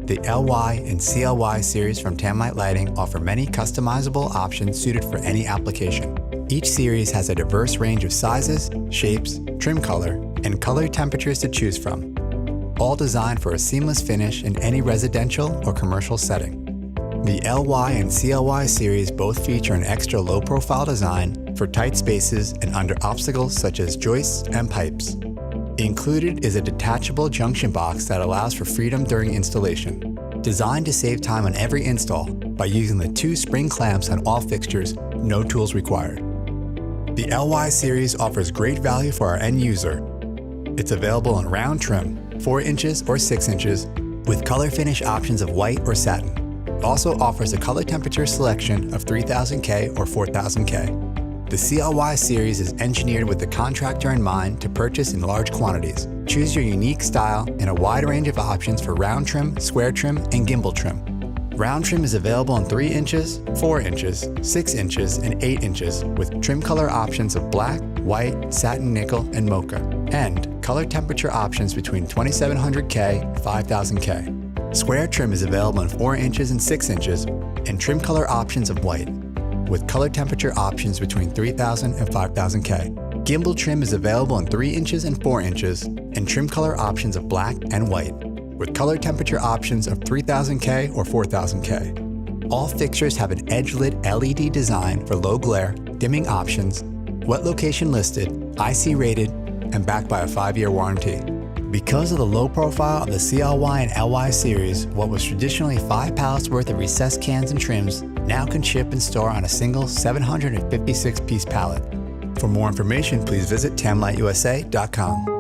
The LY and CLY series from Tamlite Lighting offer many customizable options suited for any application. Each series has a diverse range of sizes, shapes, trim color, and color temperatures to choose from, all designed for a seamless finish in any residential or commercial setting. The LY and CLY series both feature an extra low-profile design for tight spaces and under obstacles such as joists and pipes. Included is a detachable junction box that allows for freedom during installation. Designed to save time on every install by using the 2 spring clamps on all fixtures, no tools required. The LY series offers great value for our end user. It's available in round trim, 4 inches or 6 inches, with color finish options of white or satin. It also offers a color temperature selection of 3000K or 4000K. The CLY series is engineered with the contractor in mind to purchase in large quantities. Choose your unique style in a wide range of options for round trim, square trim, and gimbal trim. Round trim is available in 3 inches, 4 inches, 6 inches, and 8 inches with trim color options of black, white, satin nickel, and mocha, and color temperature options between 2700K and 5000K. Square trim is available in 4 inches and 6 inches, and trim color options of white, with color temperature options between 3000 and 5000K. Gimbal trim is available in 3 inches and 4 inches, and trim color options of black and white, with color temperature options of 3000K or 4000K. All fixtures have an edge-lit LED design for low glare, dimming options, wet location listed, IC rated, and backed by a 5-year warranty. Because of the low profile of the CLY and LY series, what was traditionally 5 pallets worth of recessed cans and trims now can ship and store on a single 756-piece pallet. For more information, please visit tamliteusa.com.